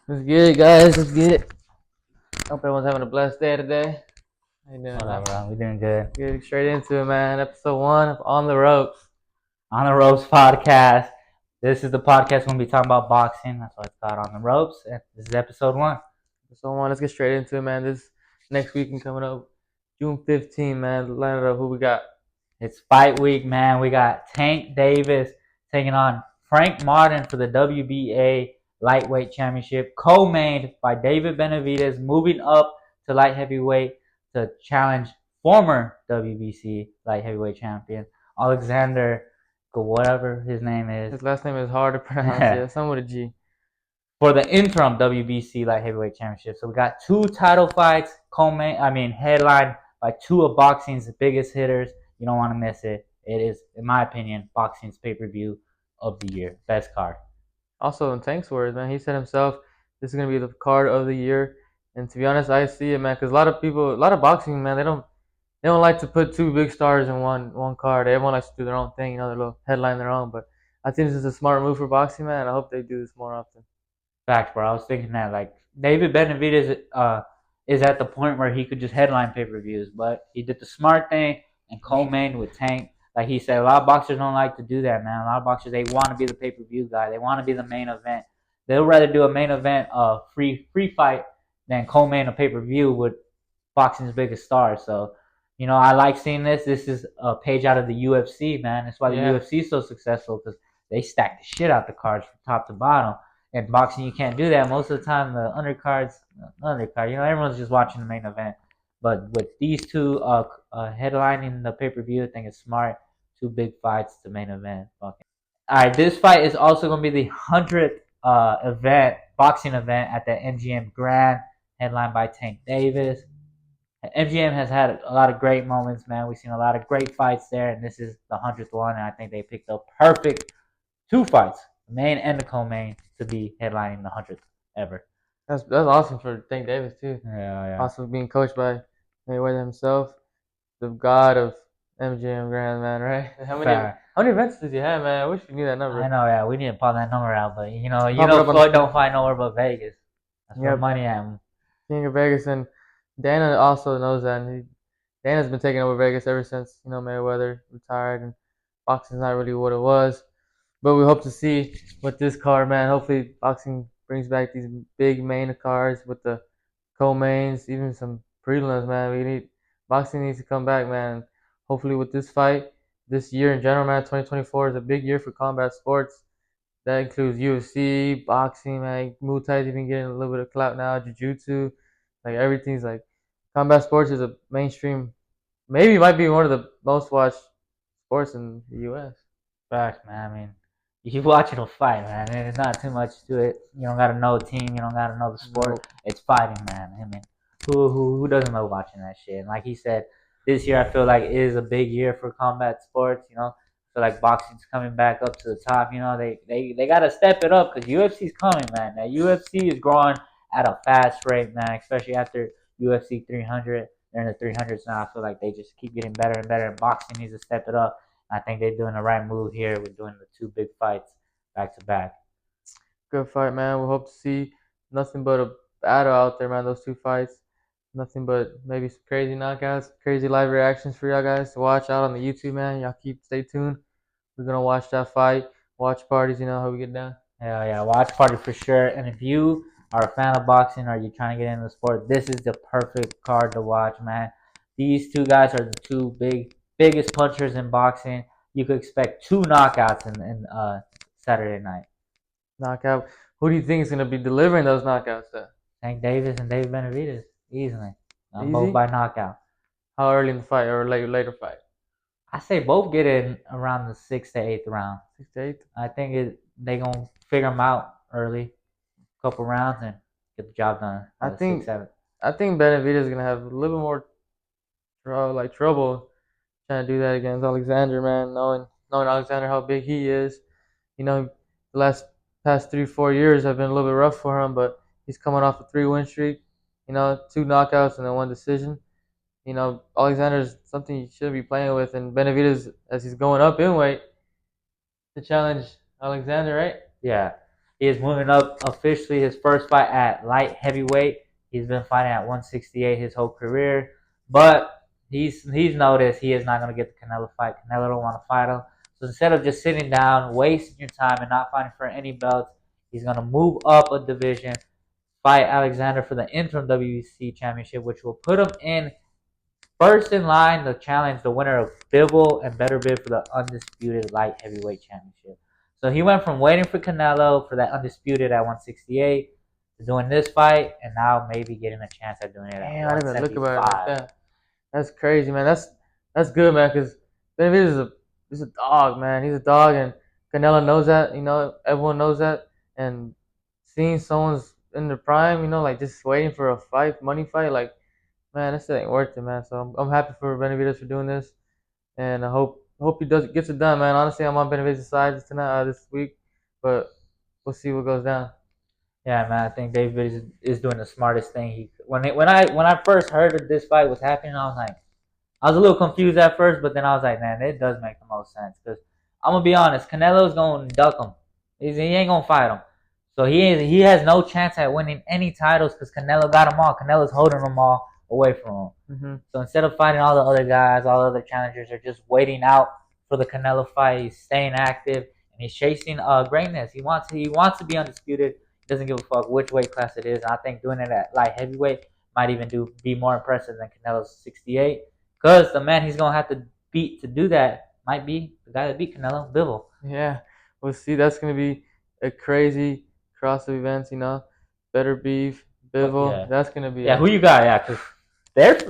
Let's get it, guys. Let's get it. Hope everyone's having a blessed day today. How you doing, man? Whatever, we doing good. Getting straight into it, man. Episode 1 of On the Ropes. On the Ropes podcast. This is the podcast when we talk about boxing. That's why it's called On the Ropes. And this is episode 1. Episode 1. Let's get straight into it, man. This next weekend coming up, June 15, man. Line it up. Who we got? It's fight week, man. We got Tank Davis taking on Frank Martin for the WBA lightweight championship, co-mained by David Benavidez, moving up to light heavyweight to challenge former WBC light heavyweight champion Alexander, whatever his name is. His last name is hard to pronounce. Yeah, something with a G. For the interim WBC light heavyweight championship. So we got 2 title fights, headlined by 2 of boxing's biggest hitters. You don't want to miss it. It is, in my opinion, boxing's pay-per-view of the year. Best card. Also, in Tank's words, man, he said himself, this is going to be the card of the year. And to be honest, I see it, man, because a lot of boxing, man, they don't like to put 2 big stars in one card. Everyone likes to do their own thing, their little headline their own. But I think this is a smart move for boxing, man. And I hope they do this more often. Facts, bro. I was thinking that, like, David Benavidez is at the point where he could just headline pay-per-views, but he did the smart thing and co-mained with Tank. Like he said, a lot of boxers don't like to do that, man. A lot of boxers, they want to be the pay-per-view guy. They want to be the main event. They'll rather do a main event, free fight, than co-main a pay-per-view with boxing's biggest stars. So, I like seeing this. This is a page out of the UFC, man. That's why the UFC is so successful, because they stack the shit out the cards from top to bottom. In boxing, you can't do that. Most of the time, the undercard, everyone's just watching the main event. But with these 2 headlining the pay-per-view, I think it's smart. 2 big fights to main event. Fucking. All right, this fight is also going to be the 100th boxing event at the MGM Grand, headlined by Tank Davis. MGM has had a lot of great moments, man. We've seen a lot of great fights there, and this is the 100th one, and I think they picked up perfect 2 fights, the main and the co-main, to be headlining the 100th ever. That's awesome for Tank Davis too. Yeah. Also being coached by Mayweather himself, the god of MGM Grand, man. Right? How many events does he have, man? I wish we knew that number. I know, yeah. We need to pull that number out, but Floyd don't find nowhere but Vegas. That's where money at. King of Vegas, and Dana also knows that. And Dana's been taking over Vegas ever since Mayweather retired, and boxing's not really what it was. But we hope to see with this card, man. Hopefully, boxing brings back these big main cards with the co-mains, even some prelims, man. Boxing needs to come back, man. Hopefully, with this fight, this year in general, man, 2024 is a big year for combat sports. That includes UFC, boxing, man. Muay Thai's even getting a little bit of clout now. Jiu-Jitsu, like everything's like combat sports is a mainstream. Maybe it might be one of the most watched sports in the U.S. Facts, man. I mean, you watching a fight, man. There's not too much to it. You don't gotta know the team. You don't gotta know the sport. Nope. It's fighting, man. I mean, who doesn't love watching that shit? And like he said, this year I feel like it is a big year for combat sports. I feel like boxing's coming back up to the top. They gotta step it up, because UFC's coming, man. Now UFC is growing at a fast rate, man. Especially after UFC 300. They're in the 300s now. I feel like they just keep getting better and better. And boxing needs to step it up. I think they're doing the right move here with doing the 2 big fights back to back. Good fight, man. We hope to see nothing but a battle out there, man. Those 2 fights. Nothing but maybe some crazy knockouts, crazy live reactions for y'all guys to watch out on the YouTube, man. Y'all stay tuned. We're going to watch that fight. Watch parties, how we get down. Yeah. Watch party for sure. And if you are a fan of boxing or you're trying to get into the sport, this is the perfect card to watch, man. These 2 guys are the 2 biggest punchers in boxing. You could expect 2 knockouts in Saturday night. Knockout. Who do you think is going to be delivering those knockouts, though? Tank Davis and David Benavidez. Easily. Both by knockout. How early in the fight or later fight? I say both get in around the 6th to 8th round. 6th to 8th? I think they going to figure them out early. A couple rounds and get the job done. I think Benavidez is going to have a little more trouble trying to do that against Alexander, man. Knowing Alexander, how big he is. The past 3-4 years have been a little bit rough for him, but he's coming off a 3-win streak. 2 knockouts and then 1 decision. Alexander's something you shouldn't be playing with, and Benavidez, as he's going up in weight, to challenge Alexander, right? Yeah. He is moving up officially his first fight at light heavyweight. He's been fighting at 168 his whole career, but he's noticed he is not going to get the Canelo fight. Canelo don't want to fight him. So instead of just sitting down, wasting your time, and not fighting for any belts, he's going to move up a division, fight Alexander for the interim WBC championship, which will put him in first in line to challenge the winner of Bivol and Better Bid for the undisputed light heavyweight championship. So he went from waiting for Canelo for that undisputed at 168 to doing this fight, and now maybe getting a chance at doing it at Damn, I didn't even look about it 175. like that. That's crazy, man. That's good, man. Because Benavidez is a dog, man. He's a dog, and Canelo knows that. You know, everyone knows that. And seeing someone's in their prime, you know, like just waiting for a fight, money fight, like man, this ain't worth it, man. So I'm happy for Benavidez for doing this, and I hope he does gets it done, man. Honestly, I'm on Benavidez' side tonight, this week, but we'll see what goes down. Yeah, man, I think David is doing the smartest thing. When I first heard that this fight was happening, I was a little confused at first, but then I was like, man, it does make the most sense. Because I'm gonna be honest, Canelo's gonna duck him. He ain't gonna fight him. So he has no chance at winning any titles because Canelo got them all. Canelo's holding them all away from him. So instead of fighting all the other guys, all the other challengers are just waiting out for the Canelo fight. He's staying active and he's chasing greatness. He wants to be undisputed. He doesn't give a fuck which weight class it is. And I think doing it at light heavyweight might even be more impressive than Canelo's 68. Because the man he's gonna have to beat to do that might be the guy that beat Canelo, Bivol. Yeah, we'll see. That's gonna be a crazy cross of events, you know. Better beef, Bivol. Yeah. That's gonna be. Yeah, who you got? Yeah, because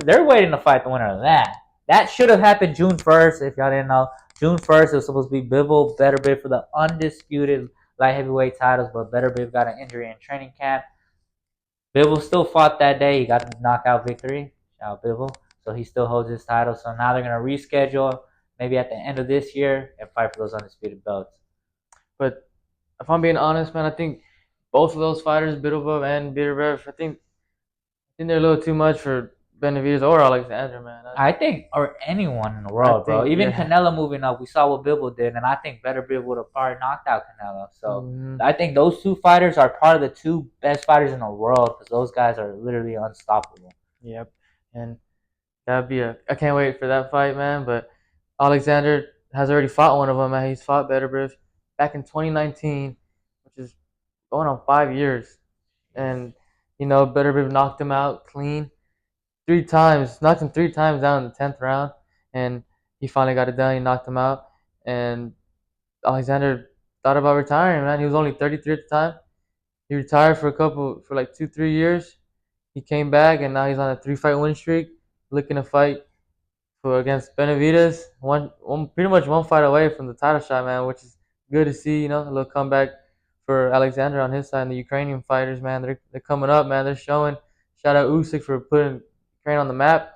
they're waiting to fight the winner of that. That should have happened June 1st. If y'all didn't know, June 1st it was supposed to be Bivol, Better Bid for the undisputed light heavyweight titles, but Better Bid got an injury in training camp. Bivol still fought that day. He got the knockout victory. Shout out Bivol. So he still holds his title. So now they're gonna reschedule maybe at the end of this year and fight for those undisputed belts. But if I'm being honest, man, I think both of those fighters, Bidovov and Biderbev, I think they're a little too much for Benavidez or Alexander, man. I think, or anyone in the world, bro. Even Canelo moving up, we saw what Bivol did, and I think Better Bid would have probably knocked out Canelo. So I think those two fighters are part of the two best fighters in the world because those guys are literally unstoppable. Yep, and that'd be I can't wait for that fight, man. But Alexander has already fought one of them, man. He's fought Beterbiev back in 2019, which is going on 5 years. And, you know, Beterbiev knocked him out clean 3 times, knocked him 3 times down in the 10th round. And he finally got it done. He knocked him out. And Alexander thought about retiring, man. He was only 33 at the time. He retired for like 2-3 years. He came back, and now he's on a 3-fight win streak, looking to fight against Benavidez. Pretty much one fight away from the title shot, man, which is good to see. You know, a little comeback for Alexander on his side. And the Ukrainian fighters, man, they're coming up, man. They're showing. Shout out Usyk for putting Ukraine on the map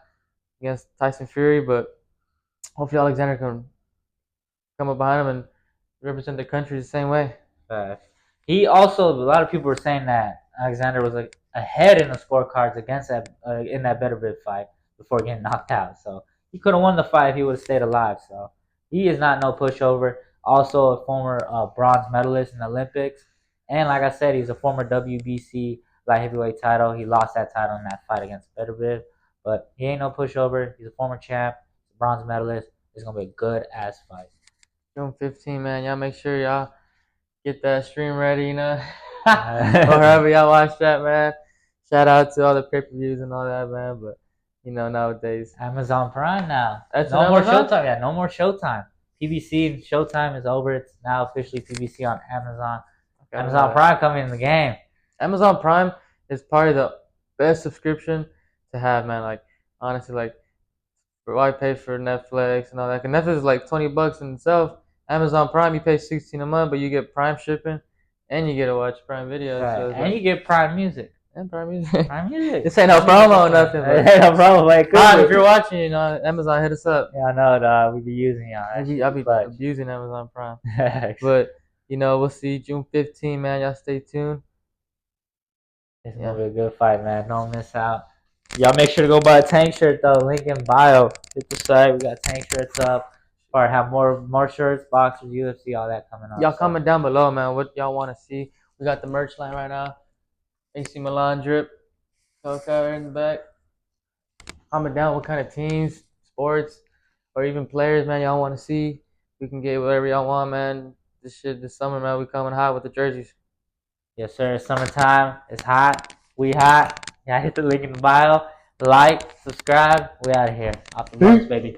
against Tyson Fury, but hopefully Alexander can come up behind him and represent the country the same way. He also, a lot of people were saying that Alexander was ahead in the scorecards against that in that Better Bid fight before getting knocked out. So he could have won the fight if he would have stayed alive. So he is not no pushover. Also a former bronze medalist in the Olympics, and like I said, he's a former WBC light heavyweight title. He lost that title in that fight against Better Bid, but he ain't no pushover. He's a former champ, bronze medalist. It's gonna be a good ass fight. June 15, man. Y'all make sure y'all get that stream ready, you know. Or however y'all watch that, man. Shout out to all the pay-per-views and all that, man. But you know, nowadays Amazon Prime now. That's no more Amazon? Showtime. Yeah, no more Showtime. PBC and Showtime is over. It's now officially PBC on Amazon. Okay, Amazon Prime coming in the game. Amazon Prime is probably the best subscription to have, man. Like honestly, like why pay for Netflix and all that? 'Cause Netflix is like $20 in itself. Amazon Prime, you pay $16 a month, but you get Prime shipping, and you get to watch Prime videos. Right. So and like, you get Prime Music. And Prime Music. Prime Music. This ain't no promo or nothing. It ain't no promo. Like, if you're watching, you know, Amazon, hit us up. Yeah, I know, dog. We be using y'all. I'll be abusing Amazon Prime. But, you know, we'll see June 15, man. Y'all stay tuned. It's going to be a good fight, man. Don't miss out. Y'all make sure to go buy a Tank shirt, though. Link in bio. Hit the site. We got Tank shirts up. Or have more shirts, boxers, UFC, all that coming up. Y'all comment down below, man, what y'all want to see. We got the merch line right now. AC Milan drip. Coca right in the back. Comment down what kind of teams, sports, or even players, man, y'all want to see. We can get whatever y'all want, man. This summer, man, we coming hot with the jerseys. Yes, sir. Summertime. It's hot. We hot. Yeah, hit the link in the bio. Like, subscribe. We out of here. Off the marks, baby.